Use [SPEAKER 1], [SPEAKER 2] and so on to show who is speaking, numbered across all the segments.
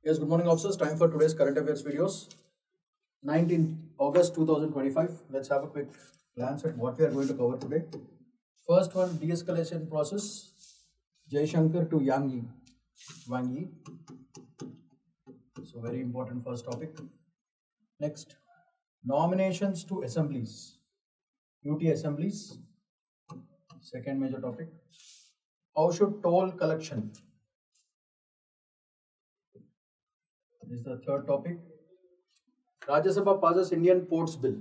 [SPEAKER 1] Yes, good morning officers. Time for today's current affairs videos. 19th August 2025. Let's have a quick glance at what we are going to cover today. First one, de-escalation process. Jaishankar to Wang Yi. So very important first topic. Next, nominations to assemblies. UT assemblies. Second major topic. How should toll collection? This is the third topic. Rajya Sabha passes Indian Ports Bill.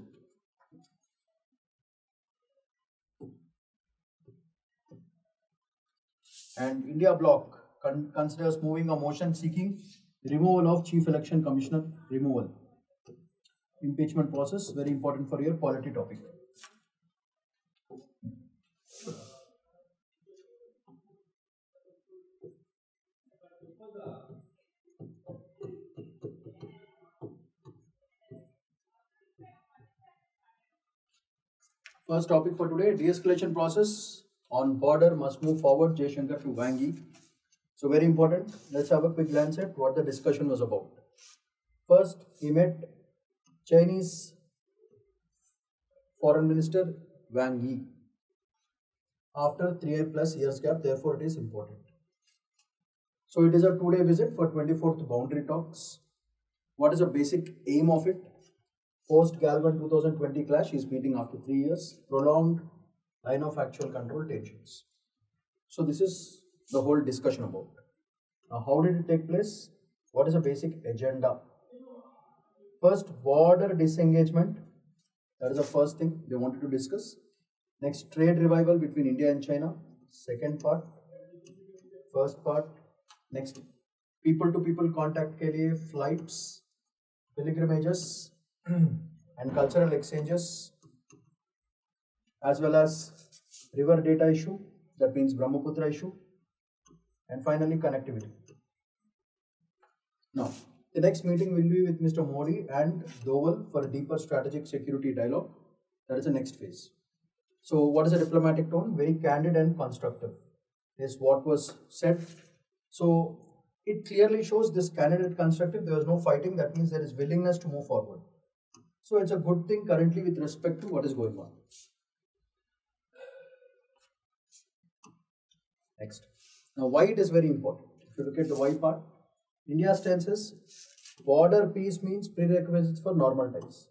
[SPEAKER 1] And India bloc considers moving a motion seeking removal of Chief Election Commissioner removal. Impeachment process, very important for your polity topic. First topic for today, de-escalation process on border must move forward, Jaishankar to Wang Yi. So very important. Let's have a quick glance at what the discussion was about. First, he met Chinese Foreign Minister Wang Yi after 3+ years gap, therefore it is important. So it is a 2-day visit for 24th boundary talks. What is the basic aim of it? Post Galvan 2020 clash is meeting after 3 years, prolonged line of actual control tensions. So this is the whole discussion about. Now how did it take place? What is the basic agenda? First, border disengagement. That is the first thing they wanted to discuss. Next, trade revival between India and China. Second part. First part. Next, people to people contact ke liye flights, pilgrimages and cultural exchanges, as well as river data issue, that means Brahmaputra issue, and finally connectivity. Now, the next meeting will be with Mr. Modi and Doval for a deeper strategic security dialogue. That is the next phase. So, what is a diplomatic tone? Very candid and constructive is what was said. So, it clearly shows this candid and constructive. There was no fighting. That means there is willingness to move forward. So, it's a good thing currently with respect to what is going on. Next. Now, why it is very important? If you look at the why part, India's stance is border peace means prerequisites for normal ties.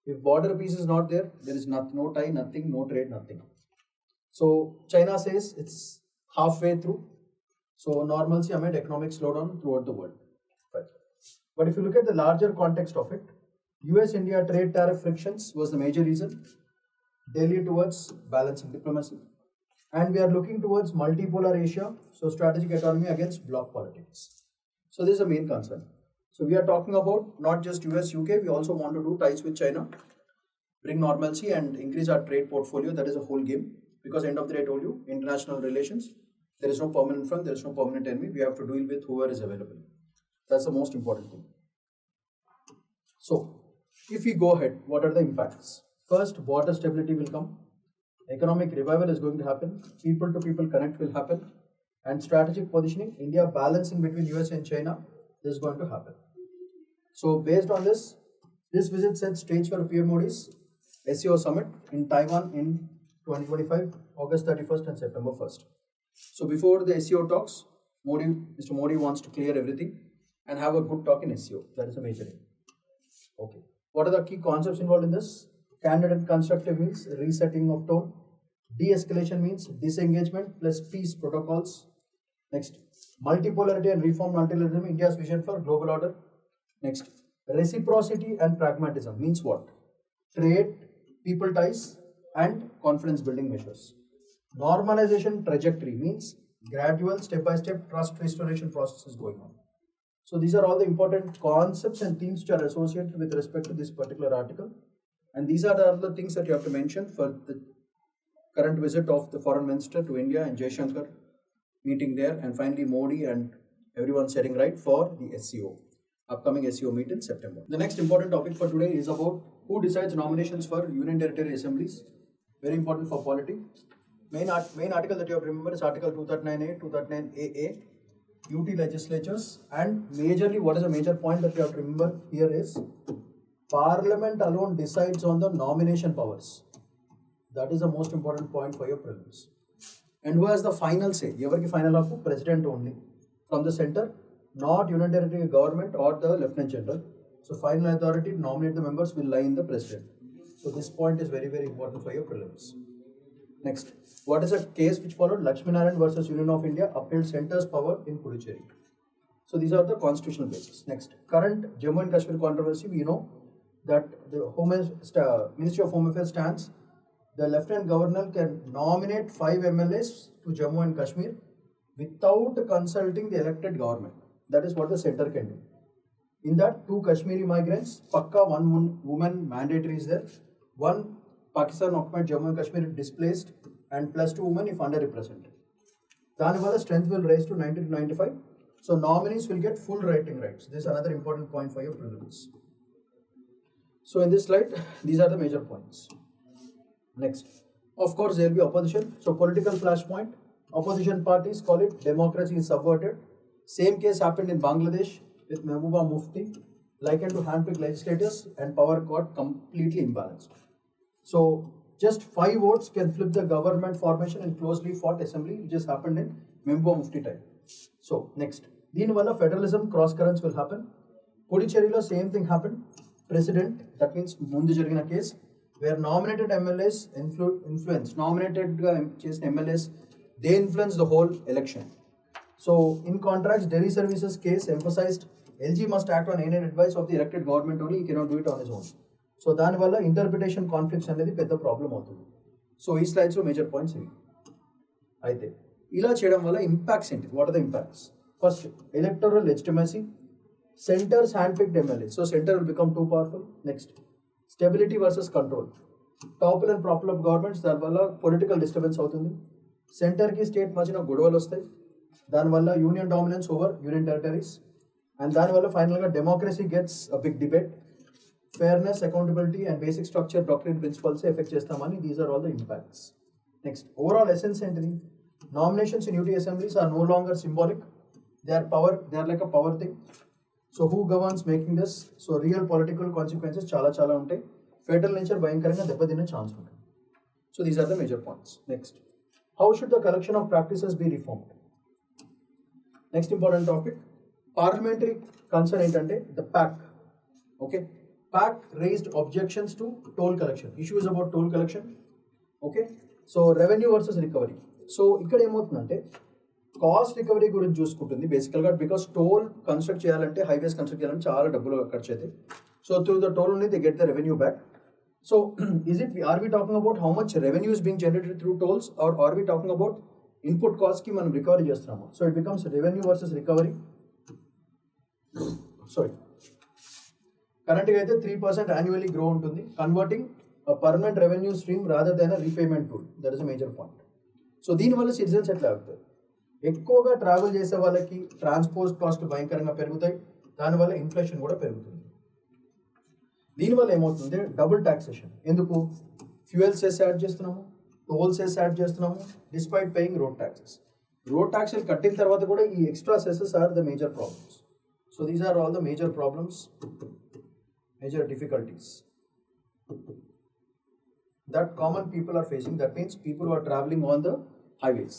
[SPEAKER 1] If border peace is not there, there is no tie, nothing, no trade, nothing. So, China says it's halfway through. So, normalcy amid economic slowdown throughout the world. Right. But if you look at the larger context of it, US-India trade tariff frictions was the major reason. Delhi towards balancing diplomacy. And we are looking towards multipolar Asia, so strategic autonomy against bloc politics. So this is the main concern. So we are talking about not just US, UK, we also want to do ties with China, bring normalcy and increase our trade portfolio. That is a whole game. Because end of the day I told you, international relations, there is no permanent friend, there is no permanent enemy. We have to deal with whoever is available. That's the most important thing. So, if we go ahead, what are the impacts? First, border stability will come. Economic revival is going to happen. People to people connect will happen. And strategic positioning, India balancing between US and China, this is going to happen. So, based on this visit sets stage for PM Modi's SEO summit in Taiwan in 2025, August 31st and September 1st. So, before the SEO talks, Mr. Modi wants to clear everything and have a good talk in SEO. That is a major aim. Okay. What are the key concepts involved in this? Candid and constructive means resetting of tone. De-escalation means disengagement plus peace protocols. Next, multipolarity and reform multilateralism, India's vision for global order. Next, reciprocity and pragmatism means what? Trade, people ties and confidence building measures. Normalization trajectory means gradual step-by-step trust restoration process is going on. So these are all the important concepts and themes which are associated with respect to this particular article. And these are the other things that you have to mention for the current visit of the foreign minister to India and Jaishankar meeting there, and finally Modi and everyone setting right for the SEO, upcoming SEO meet in September. The next important topic for today is about who decides nominations for Union Territory Assemblies. Very important for polity. Main article that you have to remember is Article 239A, 239AA. UT legislatures, and majorly what is a major point that you have to remember here is Parliament alone decides on the nomination powers. That is the most important point for your prelims. And who has the final say? Evariki final haku? President only. From the center, not union territory government or the Lieutenant General. So final authority to nominate the members will lie in the president. So this point is very, very important for your prelims. Next, what is a case which followed? Lakshminarayan versus Union of India upheld center's power in Puducherry. So these are the constitutional basis. Next, current Jammu and Kashmir controversy, we know that the Ministry of Home Affairs stands. The Lieutenant Governor can nominate 5 MLAs to Jammu and Kashmir without consulting the elected government. That is what the center can do. In that, 2 Kashmiri migrants, Pakka, 1 woman mandatory is there, 1 Pakistan occupied Jammu and Kashmir displaced, and plus 2 women if underrepresented. Daniwala strength will rise to 90 to 95. So nominees will get full writing rights. This is another important point for your prelims. So in this slide, these are the major points. Next, of course, there will be opposition. So political flashpoint, opposition parties call it democracy is subverted. Same case happened in Bangladesh with Mehbooba Mufti, likened to handpicked legislators, and power got completely imbalanced. So just 5 votes can flip the government formation in closely fought assembly, which has happened in Mehbooba Mufti time. So next, Deenwala federalism cross currents will happen. Puducherrylo same thing happened. President, that means mundu jarigina case, where nominated MLAs nominated MLAs, they influence the whole election. So in contrast, Delhi Services case emphasized LG must act on any advice of the elected government only, he cannot do it on his own. So దానివల్ల interpretation conflicts అనేది పెద్ద problem అవుతుంది. So ఈ స్లైడ్స్లో major points ఇవి. అయితే ఇలా చేయడం వల్ల ఇంపాక్ట్స్ ఏంటి? What are the impacts? First, electoral legitimacy, centres hand picked M L A, so centre will become too powerful. Next, stability versus control, topple and propel of governments, దానివల్ల political disturbance అవుతుంది. సెంటర్కి state మధ్యన గొడవలు వస్తాయి, దానివల్ల union dominance over union territories, and దానివల్ల ఫైనల్గా democracy gets a big debate. Fairness, accountability and basic structure doctrine principles effect చేస్తామని, these are all the impacts. Next, overall essence ఏంటిది? Nominations in UT assemblies are no longer symbolic. They are like a power thing. So who governs making this? So real political consequences chala untai. Fatal nature bhayankaranga debbatinne chance untai. So these are the major points. Next, how should the collection of practices be reformed? Next important topic, parliamentary concern entante the PAC. Okay, PAC raised objections to toll collection. Issue is about toll collection. Okay, so revenue versus recovery. So ఇక్కడ ఏమవుతుందంటే cost recovery గురించి చూసుకుంటుంది బేసికల్గా, because toll construct చేయాలంటే, highways construct చేయాలంటే చాలా డబ్బులు ఖర్చు అవుతాయి. So through the toll only they get the revenue back. So are we talking about how much revenue is being generated through tolls, are we talking about input కాస్ట్కి మనం recovery చేస్తున్నాము? So it becomes revenue versus recovery. Sorry, కరెంట్గా అయితే 3% annually grow ఉంటుంది, converting permanent revenue stream rather than repayment tool. That is a major point. So దీనివల్ల citizens ఎట్లా అవుతాయి? ఎక్కువగా ట్రావెల్ చేసే వాళ్ళకి ట్రాన్స్పోర్ట్ కాస్ట్ భయంకరంగా పెరుగుతాయి, దానివల్ల ఇన్ఫ్లేషన్ కూడా పెరుగుతుంది. దీనివల్ల ఏమవుతుంది? Double taxation. ఎందుకు? ఫ్యూయల్ సెస్ యాడ్ చేస్తున్నాము, టోల్ సెస్ యాడ్ చేస్తున్నాము, despite paying road taxes. Road taxes కట్టిన తర్వాత కూడా ఈ extra cesses are the major problems. So these are all the major problems, major difficulties that common people are facing. That means people who are traveling on the highways.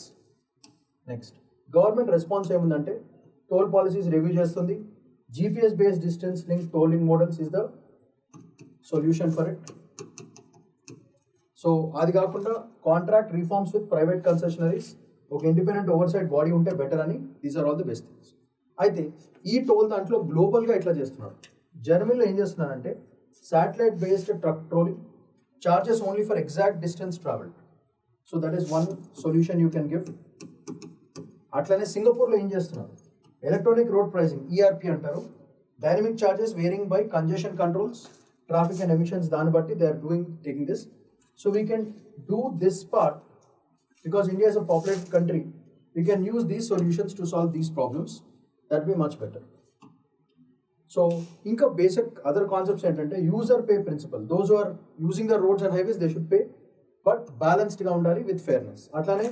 [SPEAKER 1] Next, government response ఏముందంటే toll policies review చేస్తుంది. GPS based distance linked tolling models is the solution for it. So అది కాకుండా contract reforms with private concessionaires, ఒక independent oversight body ఉంటే better అని, these are all the best things. అయితే ఈ toll దాంట్లో గ్లోబల్గా ఎట్లా చేస్తున్నారు? జర్మనీలో ఏం చేస్తున్నారంటే satellite based truck trolling, charges only for exact distance traveled. So that is one solution you can give. అట్లనే సింగపూర్లో ఏం చేస్తున్నారు? ఎలక్ట్రానిక్ రోడ్ ప్రైసింగ్, ERP అంటారు, dynamic charges varying by congestion controls, traffic and emissions, దాన్ని బట్టి they are taking this. So we can do this part because India is a populated country. We can use these solutions to solve these problems. That be much better. So ఇంకా basic other concepts ఏంటంటే user pay principle. Those are using the roads and highways they should pay, but బ్యాలెన్స్డ్గా ఉండాలి with fairness. అట్లానే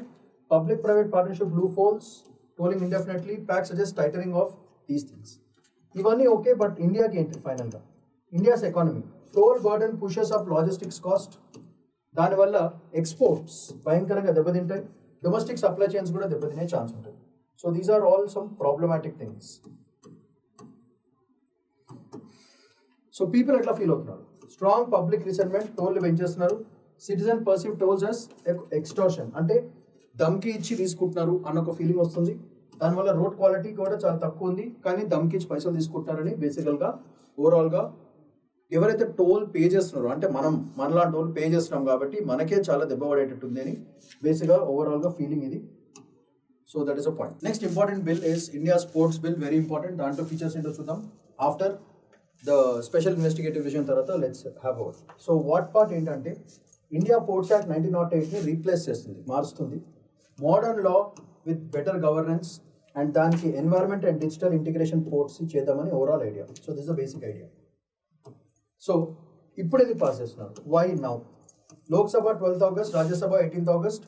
[SPEAKER 1] public private partnership loop holes, tolling indefinitely, PAC suggests tightening of these things. Ivanni okay, but India ఏంటి final గా? India's economy. Toll burden pushes up logistics cost. దానివల్ల exports భయంకరంగా దెబ్బతింటాయి, domestic supply chains కూడా దెబ్బతినే chance ఉంటుంది. So these are all some problematic things. So people ఎట్లా feel అవుతున్నారు? స్ట్రాంగ్ పబ్లిక్ రిసెంట్మెంట్, టోల్ పెంచేస్తున్నారు. Citizen perceive tolls as extortion, అంటే దమ్కి ఇచ్చి తీసుకుంటున్నారు అన్న ఒక ఫీలింగ్ వస్తుంది. దానివల్ల రోడ్ క్వాలిటీ కూడా చాలా తక్కువ ఉంది, కానీ దమ్కి ఇచ్చి పైసలు తీసుకుంటున్నారని బేసికల్గా ఓవరాల్గా ఎవరైతే టోల్ పే చేస్తున్నారో, అంటే మనలాంటి టోల్ పే చేస్తున్నాం కాబట్టి మనకే చాలా దెబ్బ పడేటట్టుంది అని బేసిక్గా ఓవరాల్గా ఫీలింగ్ ఇది. So that is a point. Next important bill is India sports bill, very important. దాంట్లో ఫీచర్స్ ఏంటో చూద్దాం after the special investigative vision తర్వాత. Let's have our. So what part ఏంటంటే ఇండియా పోర్ట్స్ యాక్ట్ 1908ని రీప్లేస్ చేస్తుంది, మారుస్తుంది. Modern law with better governance and దానికి environment and digital integration ports చేద్దామని overall idea. So this the basic idea. So ఇప్పుడు ఇది pass చేస్తున్నారు. Why now? Lok Sabha 12th August, Rajya Sabha 18th August.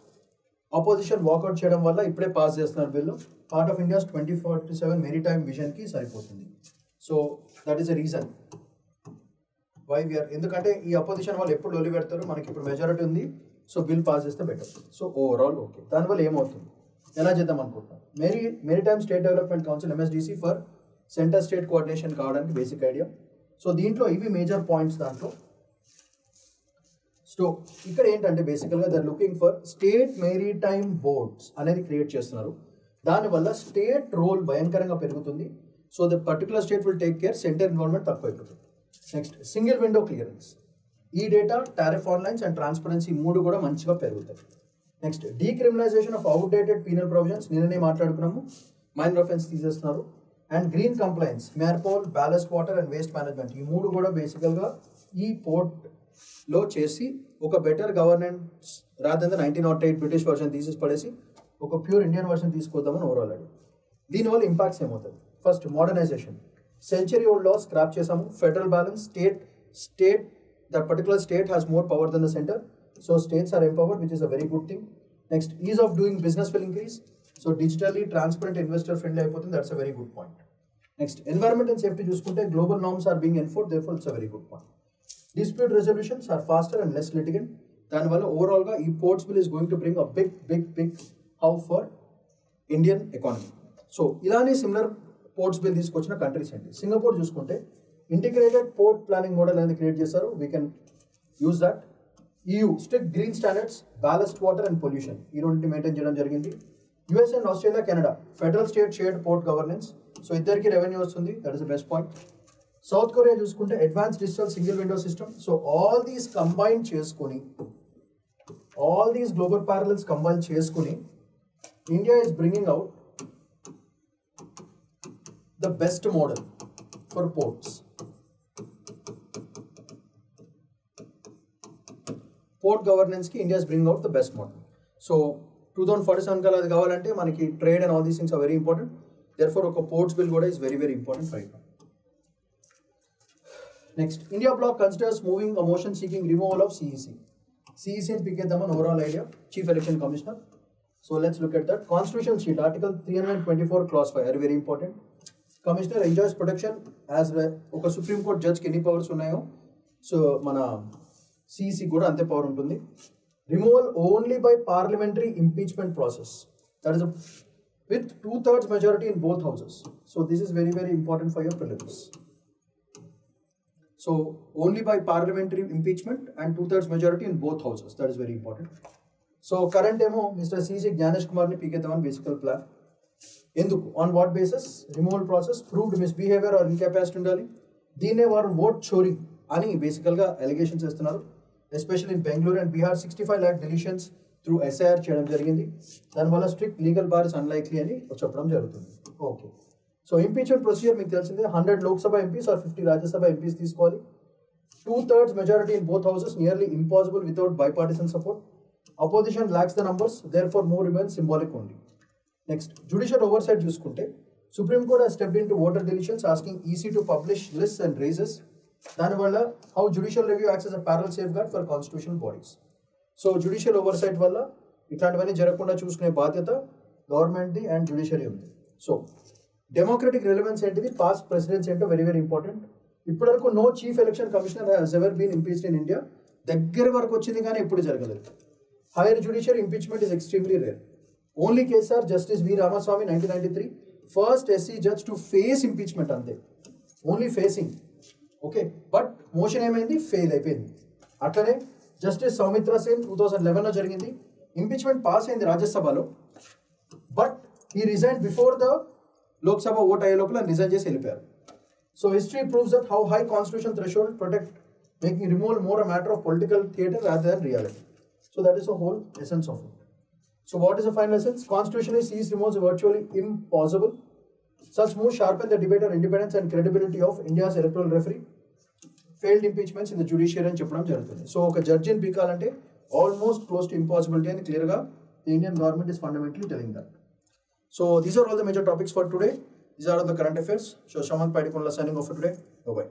[SPEAKER 1] Opposition walkout చేయడం వల్ల ఇప్పుడే పాస్ చేస్తున్నారు bill. Part of India's 2047 maritime విజన్కి సరిపోతుంది. So that is a reason why we are, ఎందుకంటే ఈ అపోజిషన్ వాళ్ళు ఎప్పుడు ఒలి పెడతారు, మనకి ఇప్పుడు మెజారిటీ ఉంది. సో బిల్ పాస్ చేస్తే బెటర్. So overall okay. దానివల్ల ఏమవుతుంది, ఎలా చేద్దాం అనుకుంటున్నాం? Maritime state development council MSDC for centre state coordination కావడానికి బేసిక్ ఐడియా. సో దీంట్లో ఇవి మేజర్ పాయింట్స్. దాంట్లో సో ఇక్కడ ఏంటంటే బేసికల్గా they're looking for state maritime boards అనేది క్రియేట్ చేస్తున్నారు. దానివల్ల స్టేట్ రోల్ భయంకరంగా పెరుగుతుంది. So the particular state will take care, centre involvement తక్కువ అయిపోతుంది. నెక్స్ట్ సింగిల్ విండో క్లియరెన్స్, ఈ data, tariff onlines and transparency మూడు కూడా మంచిగా పెరుగుతాయి. Next decriminalisation of outdated penal provisions, నిన్ననే మాట్లాడుకున్నాము, మైనర్ ఆఫెన్స్ తీసేస్తున్నారు. And green compliance, MARPOL, ballast water and waste management, ఈ మూడు కూడా బేసికల్గా ఈ పోర్ట్లో చేసి ఒక బెటర్ గవర్నెన్స్ రాదంతా 1908 బ్రిటిష్ వర్షన్ తీసేసి పడేసి ఒక ప్యూర్ ఇండియన్ వర్షన్ తీసుకొద్దామని ఓవరాల్ ఐడియా. దీనివల్ల ఇంపాక్ట్స్ ఏమవుతుంది? First modernisation, century old laws scrap చేసాము. Federal balance, state that particular state has more power then the centre. So states are empowered, which is a very good thing. Next ease of doing business will increase. So digitally transparent, investor friendly అయిపోతుంది. That's a very good point. Next environment and safety చూసుకుంటే global norms are being enforced, therefore it's a very good point. Dispute resolutions are faster and less litigant. దానివల్ల ఓవరాల్గా ఈ ports bill is going to bring a big how for Indian economy. So ఇలానే similar ports bill తీసుకొచ్చిన countries ఏంటి? Singapore చూసుకుంటే integrated port planning model అనేది create చేశారు. We can use that. EU strict green standards, ballast water and pollution, ఈ రెండింటిని maintain చేయడం జరిగింది. US and Australia, Canada federal state shared port governance. So ఇద్దరికి రెవెన్యూ వస్తుంది, that is the best point. South Korea చూసుకుంటే advance digital single window system. So all these combine చేసుకొని, all these global parallels combine చేసుకుని India is bringing out the best model for ports. Port governance ki India is bringing out the best model. So 2047 kala adi kavalante manaki trade and all these things are very important. Therefore oka ports bill kuda is very important right now. Next, India bloc considers moving a motion seeking removal of CEC. CEC in pikedaman overall idea, Chief Election Commissioner. So let's look at that. Constitution sheet, Article 324 clause 5 are very important. Commissioner enjoys protection as ఒక supreme court జడ్జ్కి ఎన్ని powers ఉన్నాయో, so మన CEC కూడా అంతే power ఉంటుంది. Removal only by parliamentary impeachment process, that is with 2/3 majority in both houses. So this is very important for your prelims. So only by parliamentary impeachment and 2/3 majority in both houses, that is very important. So current ఏమో mister CC Gyanesh కుమార్ని పీకేద్దామని basic plan. ఎందుకు? On what basis? Removal process, proved misbehaviour or incapacity ఉండాలి. దీన్నే వారు vote చోరీ అని బేసికల్గా అలిగేషన్స్ చేస్తున్నారు. Especially in Bengaluru and Bihar 65 lakh deletions through SIR చేయడం జరిగింది. దానివల్ల strict legal bar is unlikely అని చెప్పడం జరుగుతుంది. ఓకే, సో ఇంపీచ్మెంట్ ప్రొసీజర్ మీకు తెలిసిందే. 100 Lok Sabha MPs are 50 Rajya Sabha MPs తీసుకోవాలి. 2/3 majority in both houses nearly impossible without bipartisan support. Opposition lacks the numbers, therefore more remains symbolic only. Next judicial oversight చూసుకుంటే supreme court has stepped into voter deletions, asking EC to publish lists and races. దానివల్ల how judicial review acts as a parallel safeguard for constitutional bodies. So judicial oversight వల్ల ఇట్లాంటివన్నీ జరగకుండా చూసుకునే బాధ్యత government and judiciary ఉంది. So democratic relevance ఏంటిది, past precedents ఏంటో very very important. ఇప్పటివరకు no chief election commissioner has ever been impeached in India. దగ్గర వరకు వచ్చింది కానీ ఎప్పుడు జరగలేదు. Higher judiciary impeachment is extremely rare. Only case are Justice V. Ramaswamy 1993, first SC judge to face impeachment అంతే. Only facing. Okay, but motion ఏమైంది, fail అయిపోయింది. అట్లనే జస్టిస్ సౌమిత్ర సేన్ 2011లో జరిగింది, ఇంపీచ్మెంట్ పాస్ అయింది రాజ్యసభలో, బట్ ఈ resign before the Lok Sabha vote అయ్యే లోపల రిజైన్ చేసి వెళ్ళిపోయారు. So history proves that how high constitution threshold protect making removal more a matter of political theatre rather than reality. So that is the whole essence of it. So what is the final essence? Constitution is seized removes virtually impossible. Such moves sharpen the debate on independence and credibility of India's electoral referee. Failed impeachments in the judiciary అని చెప్పడం జరుగుతుంది. So ఒక జడ్జిని పీకాలంటే almost close to impossibility అని క్లియర్గా the Indian government is fundamentally telling that. So these are all the major topics for today. These are all the current affairs. So Shamanth Padikunla signing off for today. Bye-bye.